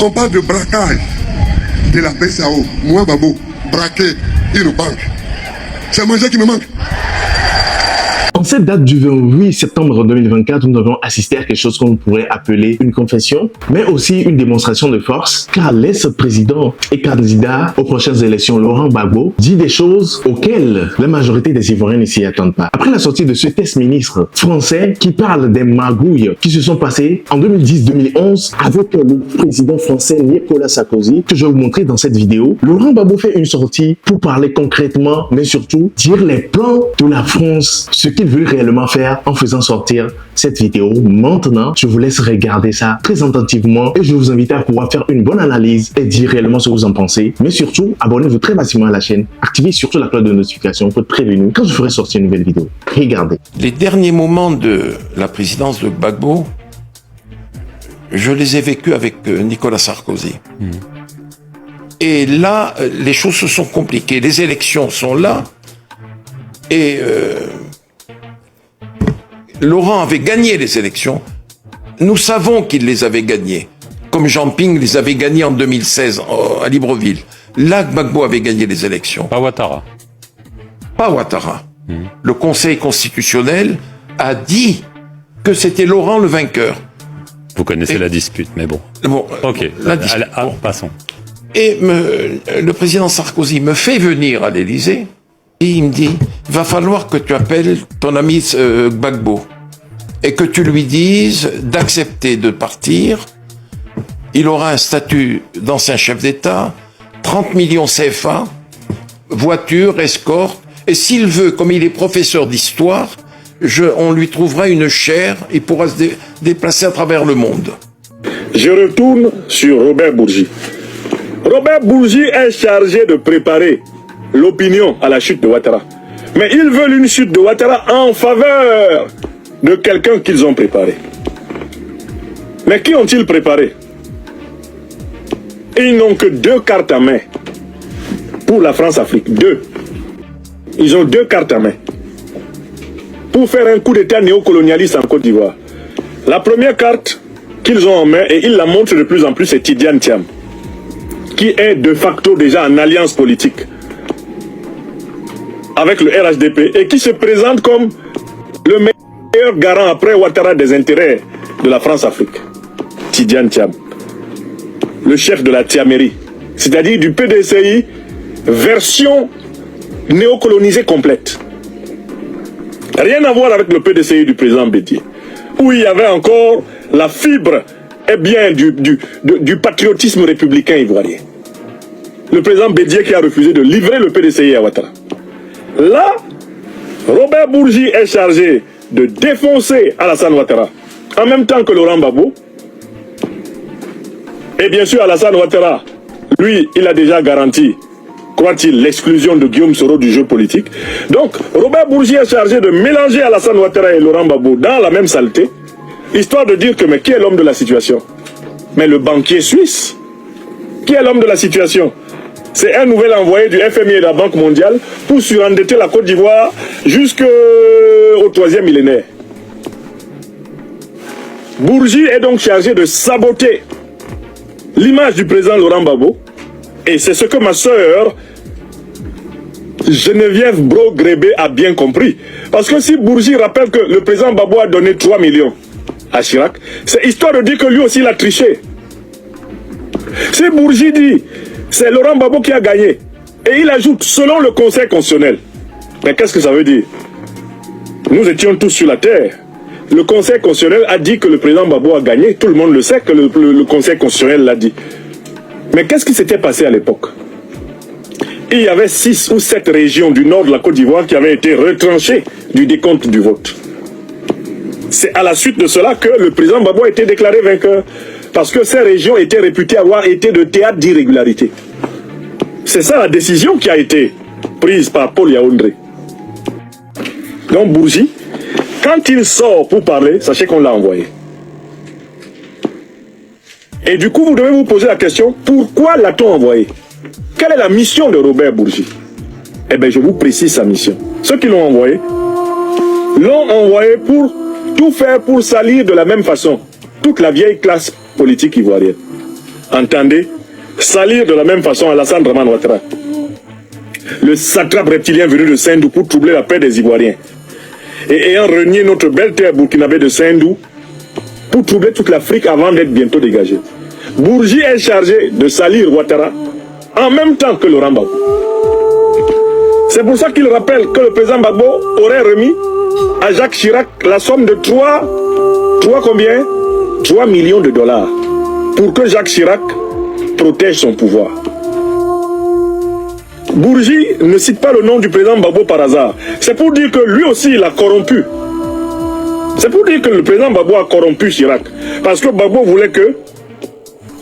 On parle de braquage de la BCAO. Moi, Babo, braquer une banque. C'est manger qui me manque. En cette date du 28 septembre 2024, nous avons assisté à quelque chose qu'on pourrait appeler une confession, mais aussi une démonstration de force, car l'ex-président et candidat aux prochaines élections, Laurent Gbagbo, dit des choses auxquelles la majorité des Ivoiriens ne s'y attendent pas. Après la sortie de ce test-ministre français qui parle des magouilles qui se sont passées en 2010-2011 avec le président français Nicolas Sarkozy, que je vais vous montrer dans cette vidéo, Laurent Gbagbo fait une sortie pour parler concrètement, mais surtout dire les plans de la France, ce qu'il veut réellement faire en faisant sortir cette vidéo. Maintenant, je vous laisse regarder ça très attentivement et je vous invite à pouvoir faire une bonne analyse et dire réellement ce que vous en pensez. Mais surtout, abonnez-vous très facilement à la chaîne. Activez surtout la cloche de notification pour être prévenu quand je ferai sortir une nouvelle vidéo. Regardez. Les derniers moments de la présidence de Gbagbo, je les ai vécus avec Nicolas Sarkozy. Et là, les choses se sont compliquées. Les élections sont là et Laurent avait gagné les élections. Nous savons qu'il les avait gagnées. Comme Jean Ping les avait gagnées en 2016 à Libreville. Là, Gbagbo avait gagné les élections. Pas Ouattara. Pas Ouattara. Le Conseil constitutionnel a dit que c'était Laurent le vainqueur. Vous connaissez la dispute, mais bon. Bon, ok, passons. Et le président Sarkozy me fait venir à l'Élysée et il me dit, va falloir que tu appelles ton ami Gbagbo et que tu lui dises d'accepter de partir. Il aura un statut d'ancien chef d'État, 30 millions CFA, voiture, escorte, et s'il veut, comme il est professeur d'histoire, on lui trouvera une chaire, il pourra se déplacer à travers le monde. Je retourne sur Robert Bourgi. Robert Bourgi est chargé de préparer l'opinion à la chute de Ouattara. Mais ils veulent une chute de Ouattara en faveur de quelqu'un qu'ils ont préparé. Mais qui ont-ils préparé? Ils n'ont que 2 cartes à main pour la France-Afrique. 2. Ils ont 2 cartes à main pour faire un coup d'état néocolonialiste en Côte d'Ivoire. La première carte qu'ils ont en main, et ils la montrent de plus en plus, c'est Tidjane Thiam, qui est de facto déjà en alliance politique avec le RHDP et qui se présente comme le meilleur garant après Ouattara des intérêts de la France-Afrique. Tidjane Thiam, le chef de la Thiamérie, c'est-à-dire du PDCI version néocolonisée complète. Rien à voir avec le PDCI du président Bédié, où il y avait encore la fibre du patriotisme républicain ivoirien. Le président Bédié qui a refusé de livrer le PDCI à Ouattara. Là, Robert Bourgi est chargé de défoncer Alassane Ouattara, en même temps que Laurent Gbagbo. Et bien sûr, Alassane Ouattara, lui, il a déjà garanti, croit-il, l'exclusion de Guillaume Soro du jeu politique. Donc, Robert Bourgi est chargé de mélanger Alassane Ouattara et Laurent Gbagbo dans la même saleté, histoire de dire que, mais qui est l'homme de la situation? Mais le banquier suisse, qui est l'homme de la situation? C'est un nouvel envoyé du FMI et de la Banque mondiale pour surendetter la Côte d'Ivoire jusqu'au 3e millénaire. Bourgi est donc chargé de saboter l'image du président Laurent Gbagbo. Et c'est ce que ma sœur Geneviève Bro-Grébé a bien compris. Parce que si Bourgi rappelle que le président Gbagbo a donné 3 millions à Chirac, c'est histoire de dire que lui aussi il a triché. Si Bourgi dit c'est Laurent Gbagbo qui a gagné, et il ajoute selon le Conseil constitutionnel, mais qu'est-ce que ça veut dire? Nous étions tous sur la terre. Le Conseil constitutionnel a dit que le président Gbagbo a gagné. Tout le monde le sait que le Conseil constitutionnel l'a dit. Mais qu'est-ce qui s'était passé à l'époque? Il y avait 6 ou 7 régions du nord de la Côte d'Ivoire qui avaient été retranchées du décompte du vote. C'est à la suite de cela que le président Gbagbo a été déclaré vainqueur. Parce que ces régions étaient réputées avoir été de théâtre d'irrégularité. C'est ça la décision qui a été prise par Paul Yaoundé. Donc Bourgi, quand il sort pour parler, sachez qu'on l'a envoyé. Et du coup, vous devez vous poser la question, pourquoi l'a-t-on envoyé? Quelle est la mission de Robert Bourgi? Eh bien, je vous précise sa mission. Ceux qui l'ont envoyé pour tout faire pour salir de la même façon toute la vieille classe politique ivoirienne. entendez, salir de la même façon Alassane Dramane Ouattara, le satrape reptilien venu de Saint-Dou pour troubler la paix des Ivoiriens, et ayant renié notre belle terre burkinabé de Saint-Dou pour troubler toute l'Afrique avant d'être bientôt dégagé. Bourgi est chargé de salir Ouattara en même temps que Laurent Gbagbo. C'est pour ça qu'il rappelle que le président Gbagbo aurait remis à Jacques Chirac la somme de 3 millions de dollars pour que Jacques Chirac protège son pouvoir. Bourgi ne cite pas le nom du président Gbagbo par hasard. C'est pour dire que lui aussi il a corrompu. C'est pour dire que le président Gbagbo a corrompu Chirac. Parce que Gbagbo voulait que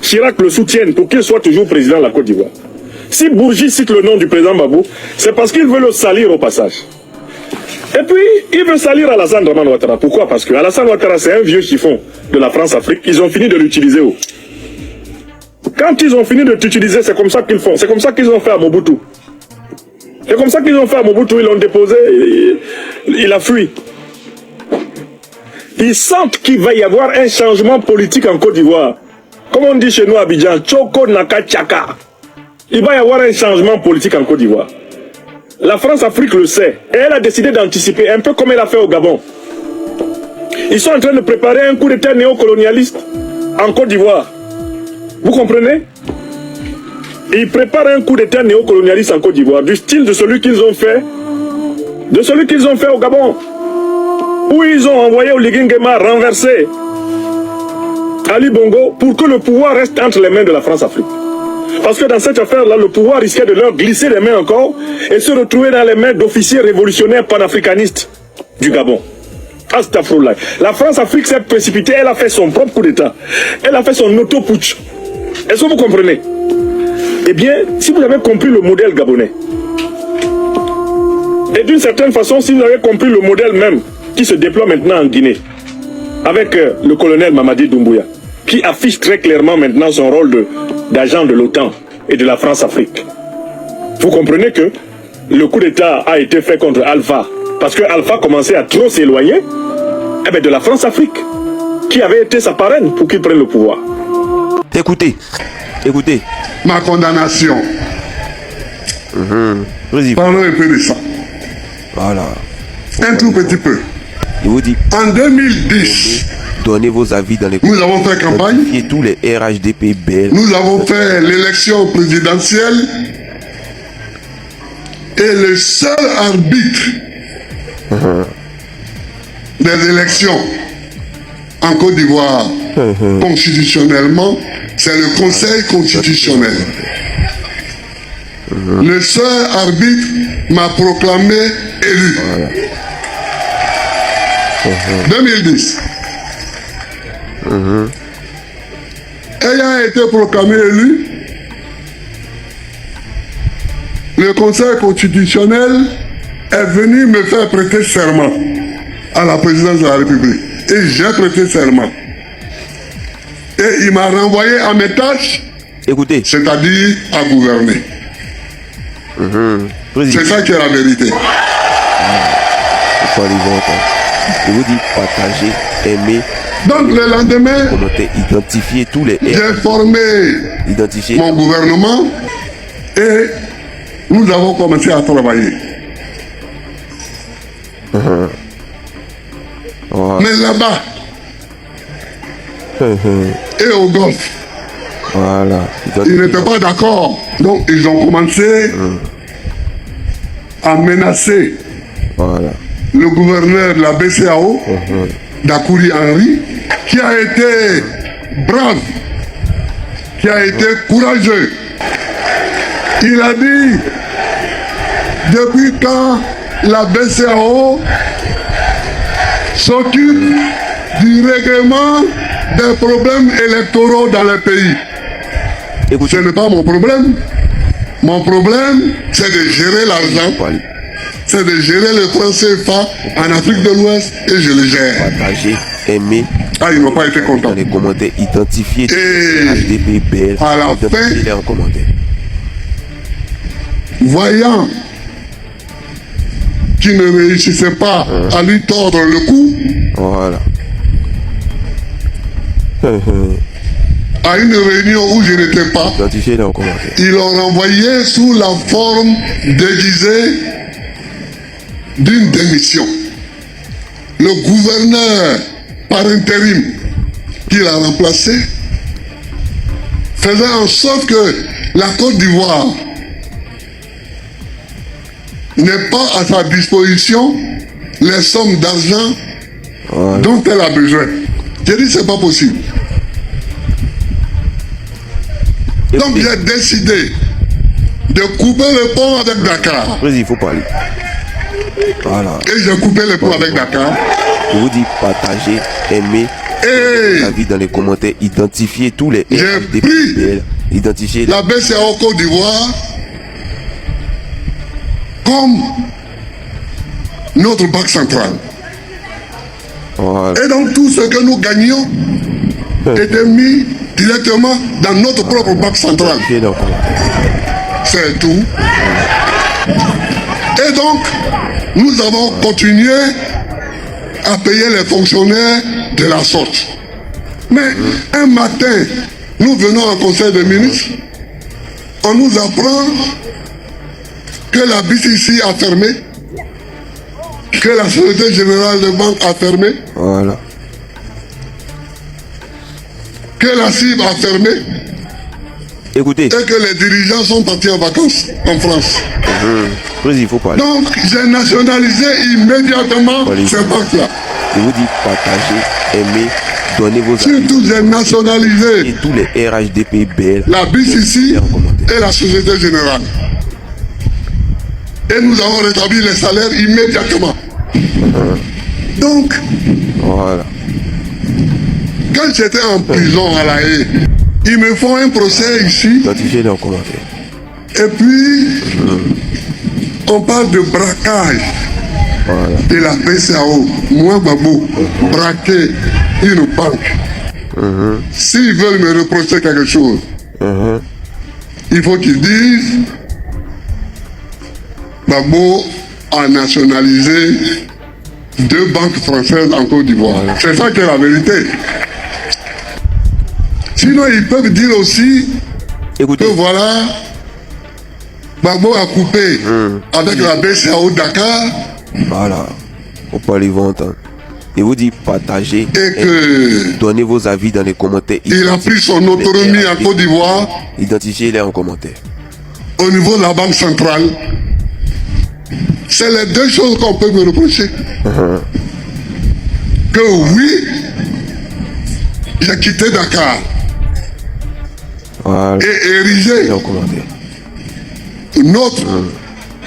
Chirac le soutienne pour qu'il soit toujours président de la Côte d'Ivoire. Si Bourgi cite le nom du président Gbagbo, c'est parce qu'il veut le salir au passage. Et puis, il veut salir Alassane Dramane Ouattara. Pourquoi? Parce que Alassane Ouattara, c'est un vieux chiffon de la France-Afrique. Ils ont fini de l'utiliser. Quand ils ont fini de t'utiliser, c'est comme ça qu'ils font. C'est comme ça qu'ils ont fait à Mobutu. C'est comme ça qu'ils ont fait à Mobutu. Ils l'ont déposé, il a fui. Ils sentent qu'il va y avoir un changement politique en Côte d'Ivoire. Comme on dit chez nous à Abidjan, Choko Naka Tchaka. Il va y avoir un changement politique en Côte d'Ivoire. La France-Afrique le sait. Et elle a décidé d'anticiper, un peu comme elle a fait au Gabon. Ils sont en train de préparer un coup d'État néocolonialiste en Côte d'Ivoire. Vous comprenez? Ils préparent un coup d'État néocolonialiste en Côte d'Ivoire, du style de celui qu'ils ont fait, au Gabon, où ils ont envoyé Oligui Nguema renverser Ali Bongo pour que le pouvoir reste entre les mains de la France-Afrique. Parce que dans cette affaire-là, le pouvoir risquait de leur glisser les mains encore et se retrouver dans les mains d'officiers révolutionnaires panafricanistes du Gabon. Astaghfirullah. La France-Afrique s'est précipitée, elle a fait son propre coup d'État. Elle a fait son auto-putsch. Est-ce que vous comprenez? Eh bien, si vous avez compris le modèle gabonais, et d'une certaine façon, si vous avez compris le modèle même qui se déploie maintenant en Guinée, avec le colonel Mamadi Doumbouya, qui affiche très clairement maintenant son rôle d'agent de l'OTAN et de la France-Afrique. Vous comprenez que le coup d'État a été fait contre Alpha, parce que Alpha commençait à trop s'éloigner de la France-Afrique, qui avait été sa parraine pour qu'il prenne le pouvoir. Écoutez. Ma condamnation. Parlons un peu de ça. Voilà. Un tout petit peu. Je vous dis. En 2010, donnez vos avis dans les nous avons fait campagne. Et tous les RHDP BL. Nous avons fait l'élection présidentielle. Et le seul arbitre des élections en Côte d'Ivoire, constitutionnellement, c'est le Conseil constitutionnel. Le seul arbitre m'a proclamé élu. 2010. Ayant été proclamé élu, le Conseil constitutionnel est venu me faire prêter serment à la présidence de la République. Et j'ai prêté serment. Et il m'a renvoyé à mes tâches, c'est-à-dire à gouverner. C'est ça qui est la vérité. Je vous dis partager, aimer. Donc le lendemain, identifier tous les. J'ai formé mon gouvernement et nous avons commencé à travailler. Mais là-bas et au Golfe, ils n'étaient pas d'accord. Donc ils ont commencé à menacer le gouverneur de la BCEAO, Dakouri Henry, qui a été brave, qui a été courageux. Il a dit, depuis quand la BCEAO s'occupe du règlement des problèmes électoraux dans le pays. Ce n'est pas mon problème. Mon problème, c'est de gérer l'argent, c'est de gérer le franc CFA en Afrique de l'Ouest et je le gère. Partager, aimer. Ah, ils n'ont pas été contents. Dans les commentaires, identifier et HDP, à la fin, en commentaire. Voyant qu'il ne réussissait pas à lui tordre le cou, à une réunion où je n'étais pas. Identifiez-les en commentaire. Ils l'ont renvoyé sous la forme déguisée d'une démission. Le gouverneur par intérim qui l'a remplacé faisait en sorte que la Côte d'Ivoire n'ait pas à sa disposition les sommes d'argent dont elle a besoin. J'ai dit c'est pas possible. Donc j'ai décidé de couper le pont avec Dakar. Vas-y, il faut parler. Voilà. Et j'ai coupé le pont avec Dakar. Je vous dis partagez, aimez, Et la vie dans les commentaires, identifiez tous les j'ai pris identifiez la BCEAO Côte d'Ivoire comme notre banque centrale. Voilà. Et donc tout ce que nous gagnions était mis directement dans notre propre banque centrale. Identifiez-les en commentaire. C'est tout. Et donc, nous avons continué à payer les fonctionnaires de la sorte. Mais un matin, nous venons en conseil des ministres, on nous apprend que la BCC a fermé, que la Société Générale de Banque a fermé, Voilà. que la CIB a fermé Écoutez, et que les dirigeants sont partis en vacances en France. vas-y, il faut parler. Donc, j'ai nationalisé immédiatement ces banques-là. Je vous dis partagez, aimez, donnez vos avis. Surtout, j'ai nationalisé Et tous les RHDP BL. la BCC En commentaire. et la Société Générale. Et nous avons rétabli les salaires immédiatement. Donc, Voilà. quand j'étais en prison à La Haye, ils me font un procès ici, Identifiez-les en commentaire. et puis on parle de braquage de la BCEAO. Moi, Babou, braquer une banque. S'ils veulent me reprocher quelque chose, il faut qu'ils disent Babou a nationalisé 2 banques françaises en Côte d'Ivoire. C'est ça qui est la vérité. Sinon, ils peuvent dire aussi Écoutez, que voilà, Babou a coupé avec la BCEAO Dakar voilà. Faut parler, ils vont entendre. Je vous dis partagez, et que donnez vos avis dans les commentaires. il a pris son autonomie en Côte d'Ivoire Identifiez-les en commentaire. au niveau de la Banque centrale. C'est les 2 choses qu'on peut me reprocher. Que oui, j'ai quitté Dakar Voilà. et érigé En commentaire. notre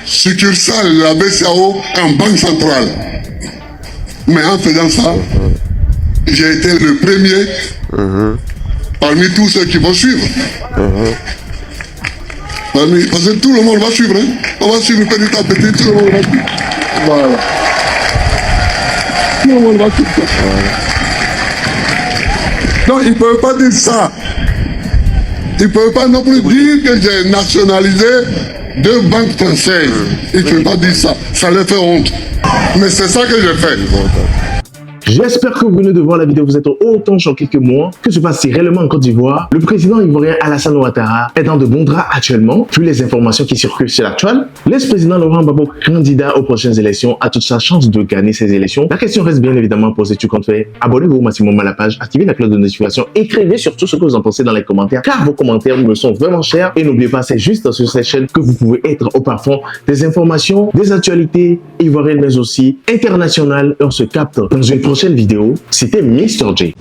succursale de la BCEAO en banque centrale. Mais en faisant ça, j'ai été le premier parmi tous ceux qui vont suivre. Parce que tout le monde va suivre. Hein? On va suivre petit à petit, tout le monde va suivre. Voilà. Tout le monde va suivre. Donc ils ne peuvent pas dire ça. Ils ne peuvent pas non plus dire que j'ai nationalisé 2 banques françaises. Ils ne peuvent pas dire ça. Ça leur fait honte. Mais c'est ça que j'ai fait. J'espère que vous venez de voir la vidéo, vous êtes autant choqués que moi. Que se passe-t-il réellement en Côte d'Ivoire? Le président ivoirien Alassane Ouattara est dans de bons draps actuellement, vu les informations qui circulent sur l'actuel. L'ex-président Laurent Gbagbo, candidat aux prochaines élections, a toute sa chance de gagner ces élections. La question reste bien évidemment posée. Tu comptes faire? Abonnez-vous au maximum à la page, activez la cloche de notification, écrivez surtout ce que vous en pensez dans les commentaires, car vos commentaires me sont vraiment chers. Et n'oubliez pas, c'est juste sur cette chaîne que vous pouvez être au parfum des informations, des actualités ivoiriennes, mais aussi internationales. Et on se capte dans une prochaine vidéo. C'était Mr. J.